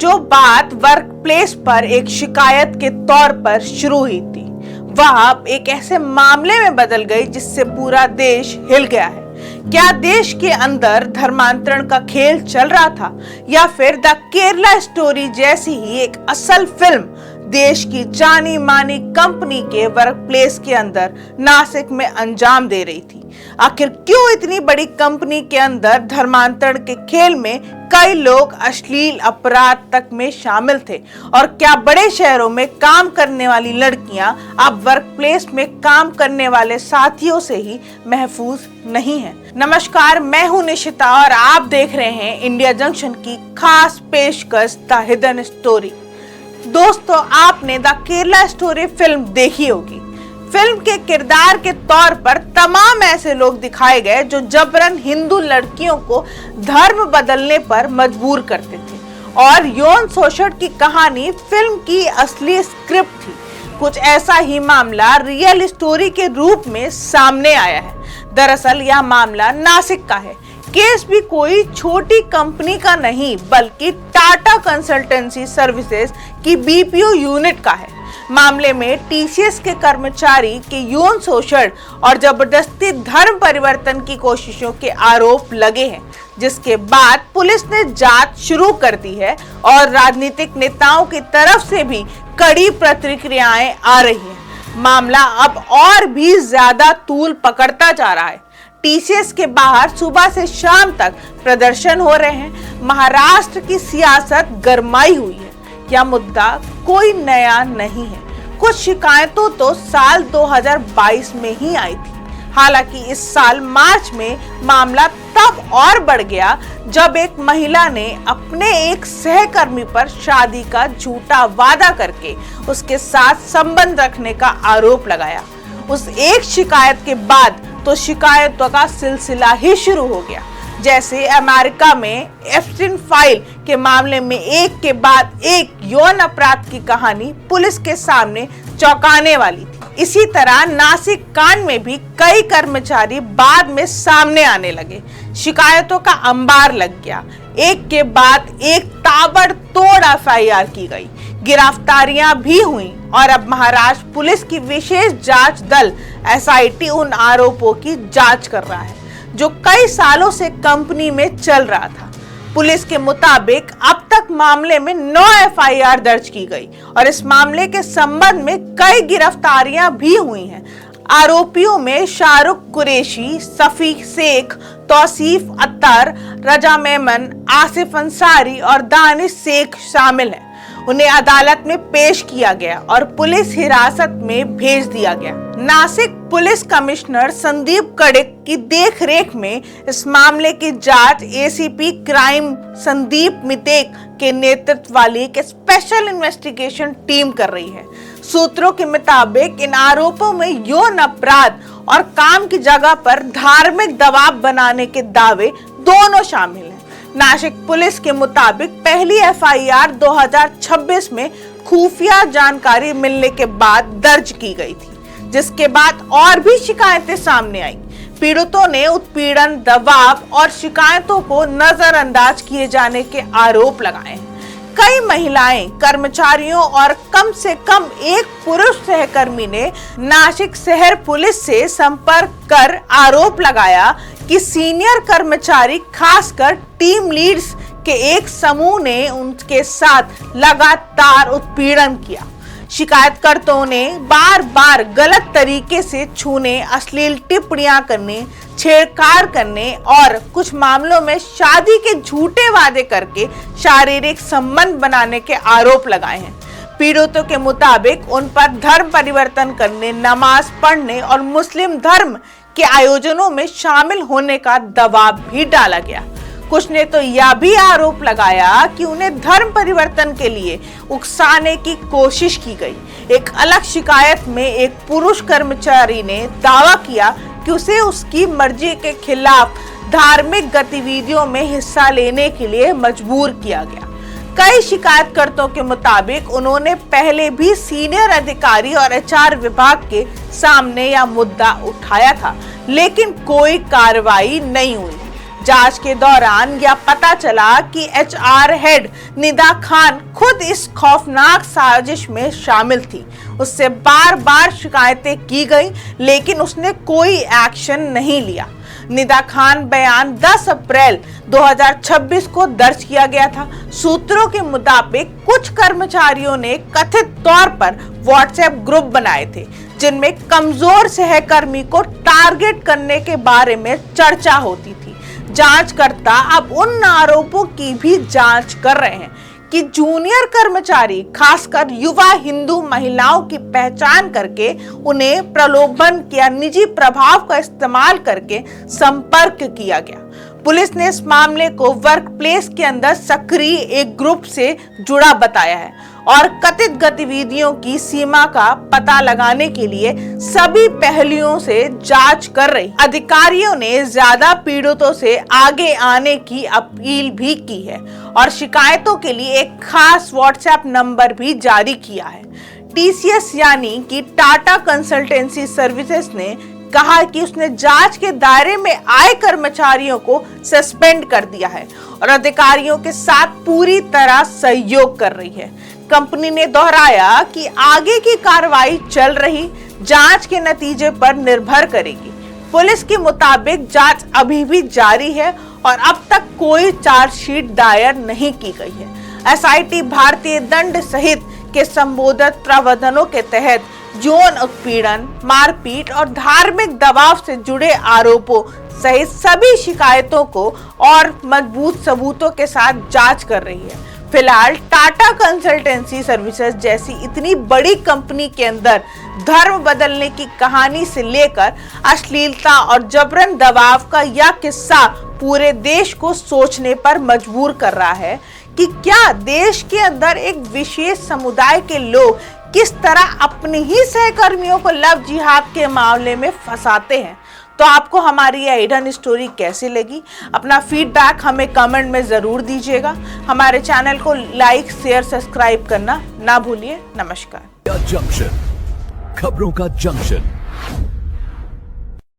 जो बात work place पर एक शिकायत के तौर पर शुरू हुई थी वह अब एक ऐसे मामले में बदल गई जिससे पूरा देश हिल गया है। क्या देश के अंदर धर्मांतरण का खेल चल रहा था या फिर द केरला स्टोरी जैसी ही एक असल फिल्म देश की जानी मानी कंपनी के वर्क प्लेस के अंदर नासिक में अंजाम दे रही थी? आखिर क्यों इतनी बड़ी कंपनी के अंदर धर्मांतरण के खेल में कई लोग अश्लील अपराध तक में शामिल थे? और क्या बड़े शहरों में काम करने वाली लड़कियां अब वर्क प्लेस में काम करने वाले साथियों से ही महफूज नहीं है? नमस्कार, मैं हूं निशिता और आप देख रहे हैं इंडिया जंक्शन की खास पेशकश द हिडन स्टोरी। दोस्तों, आपने द केरला स्टोरी फिल्म देखी होगी। फिल्म के किरदार के तौर पर तमाम ऐसे लोग दिखाए गए जो जबरन हिंदू लड़कियों को धर्म बदलने पर मजबूर करते थे और यौन शोषण की कहानी फिल्म की असली स्क्रिप्ट थी। कुछ ऐसा ही मामला रियल स्टोरी के रूप में सामने आया है। दरअसल यह मामला नासिक का है। केस भी कोई छोटी कंपनी का नहीं बल्कि टाटा कंसल्टेंसी सर्विसेज की बीपीओ यूनिट का है। मामले में टीसीएस के कर्मचारी के यौन शोषण और जबरदस्ती धर्म परिवर्तन की कोशिशों के आरोप लगे हैं, जिसके बाद पुलिस ने जांच शुरू कर दी है और राजनीतिक नेताओं की तरफ से भी कड़ी प्रतिक्रियाएं आ रही हैं। मामला अब और भी ज्यादा तूल पकड़ता जा रहा है। टीसीएस के बाहर सुबह से शाम तक प्रदर्शन हो रहे हैं। महाराष्ट्र की सियासत गरमाई हुई है। यह मुद्दा कोई नया नहीं है। कुछ शिकायतों तो साल 2022 में ही आई थी। हालांकि इस साल मार्च में मामला तब और बढ़ गया जब एक महिला ने अपने एक सहकर्मी पर शादी का झूठा वादा करके उसके साथ संबंध रखने का आरोप लगाया। उस एक शिकायत के बाद तो शिकायतों का सिलसिला ही शुरू हो गया। जैसे अमेरिका में एप्स्टीन फाइल के मामले में एक के बाद एक यौन अपराध की कहानी पुलिस के सामने चौंकाने वाली थी, इसी तरह नासिक कांड में भी कई कर्मचारी बाद में सामने आने लगे। शिकायतों का अंबार लग गया। एक के बाद एक ताबड़तोड़ एफआईआर की गई, गिरफ्तारियां भी हुई और अब महाराष्ट्र पुलिस की विशेष जांच दल एसआईटी उन आरोपों की जांच कर रहा है जो कई सालों से कंपनी में चल रहा था। पुलिस के मुताबिक अब तक मामले में 9 एफआईआर दर्ज की गई और इस मामले के संबंध में कई गिरफ्तारियां भी हुई हैं। आरोपियों में शाहरुख कुरैशी, सफीक शेख, तौसीफ अत्तर, रजा मेमन, आसिफ अंसारी और दानिश शेख शामिल हैं। उन्हें अदालत में पेश किया गया और पुलिस हिरासत में भेज दिया गया। नासिक पुलिस कमिश्नर संदीप कड़िक की देखरेख में इस मामले की जांच एसीपी क्राइम संदीप मितेक के नेतृत्व वाली एक स्पेशल इन्वेस्टिगेशन टीम कर रही है। सूत्रों के मुताबिक इन आरोपों में यौन अपराध और काम की जगह पर धार्मिक दबाव बनाने के दावे दोनों शामिल हैं। नासिक पुलिस के मुताबिक पहली एफआईआर 2026 में खुफिया जानकारी मिलने के बाद दर्ज की गई थी, जिसके बाद और भी शिकायतें सामने आई। पीड़ितों ने उत्पीड़न, दबाव और शिकायतों को नजरअंदाज किए जाने के आरोप लगाए हैं। कई महिलाएं, कर्मचारियों और कम से कम एक पुरुष सहकर्मी ने नासिक शहर पुलिस से संपर्क कर आरोप लगाया कि सीनियर कर्मचारी, खासकर टीम लीड्स के एक समूह ने उनके साथ लगातार उत्पीड़न किया। शिकायतकर्ताओं ने बार बार गलत तरीके से छूने, अश्लील टिप्पणियां करने, छेड़छाड़ करने और कुछ मामलों में शादी के झूठे वादे करके शारीरिक संबंध बनाने के आरोप लगाए हैं। पीड़ितों के मुताबिक उन पर धर्म परिवर्तन करने, नमाज पढ़ने और मुस्लिम धर्म के आयोजनों में शामिल होने का दबाव भी डाला गया। कुछ ने तो यह भी आरोप लगाया कि उन्हें धर्म परिवर्तन के लिए उकसाने की कोशिश की गई। एक अलग शिकायत में एक पुरुष कर्मचारी ने दावा किया कि उसे उसकी मर्जी के खिलाफ धार्मिक गतिविधियों में हिस्सा लेने के लिए मजबूर किया गया। कई शिकायतकर्ताओं के मुताबिक उन्होंने पहले भी सीनियर अधिकारी और एचआर विभाग के सामने यह मुद्दा उठाया था, लेकिन कोई कार्रवाई नहीं हुई। जांच के दौरान यह पता चला कि एचआर हेड निदा खान खुद इस खौफनाक साजिश में शामिल थी। उससे बार बार शिकायतें की गई, लेकिन उसने कोई एक्शन नहीं लिया। निदा खान बयान 10 अप्रैल 2026 को दर्ज किया गया था। सूत्रों के मुताबिक कुछ कर्मचारियों ने कथित तौर पर व्हाट्सएप ग्रुप बनाए थे, जिनमें कमजोर सहकर्मी को टारगेट करने के बारे में चर्चा होती थी। जांचकर्ता अब उन आरोपों की भी जांच कर रहे हैं कि जूनियर कर्मचारी, खासकर युवा हिंदू महिलाओं की पहचान करके उन्हें प्रलोभन या निजी प्रभाव का इस्तेमाल करके संपर्क किया गया। पुलिस ने इस मामले को वर्क प्लेस के अंदर सक्रिय एक ग्रुप से जुड़ा बताया है और कथित गतिविधियों की सीमा का पता लगाने के लिए सभी पहलुओं से जांच कर रही। अधिकारियों ने ज्यादा पीड़ितों से आगे आने की अपील भी की है और शिकायतों के लिए एक खास व्हाट्सएप नंबर भी जारी किया है। टीसीएस यानी कि टाटा कंसल्टेंसी सर्विसेज ने कहा कि उसने जांच के दायरे में आए कर्मचारियों को सस्पेंड कर दिया है और अधिकारियों के साथ पूरी तरह सहयोग कर रही है। कंपनी ने दोहराया कि आगे की कार्रवाई चल रही जांच के नतीजे पर निर्भर करेगी। पुलिस के मुताबिक जांच अभी भी जारी है और अब तक कोई चार्जशीट दायर नहीं की गई है। एसआईटी भारतीय दंड संहिता के संबोधित प्रावधानों के तहत यौन उत्पीड़न, मारपीट और धार्मिक दबाव से जुड़े आरोपों सहित सभी शिकायतों को और मजबूत सबूतों के साथ जांच कर रही है। फिलहाल टाटा कंसल्टेंसी सर्विसेज जैसी इतनी बड़ी कंपनी के अंदर धर्म बदलने की कहानी से लेकर अश्लीलता और जबरन दबाव का यह किस्सा पूरे देश को सोचने पर मजबूर कर रहा है कि क्या देश के अंदर एक विशेष समुदाय के लोग किस तरह अपने ही सहकर्मियों को लव जिहाद के मामले में फंसाते हैं। तो आपको हमारी यह हिडन स्टोरी कैसी लगी? अपना फीडबैक हमें कमेंट में जरूर दीजिएगा। हमारे चैनल को लाइक, शेयर, सब्सक्राइब करना ना भूलिए। नमस्कार। जंक्शन, खबरों का जंक्शन।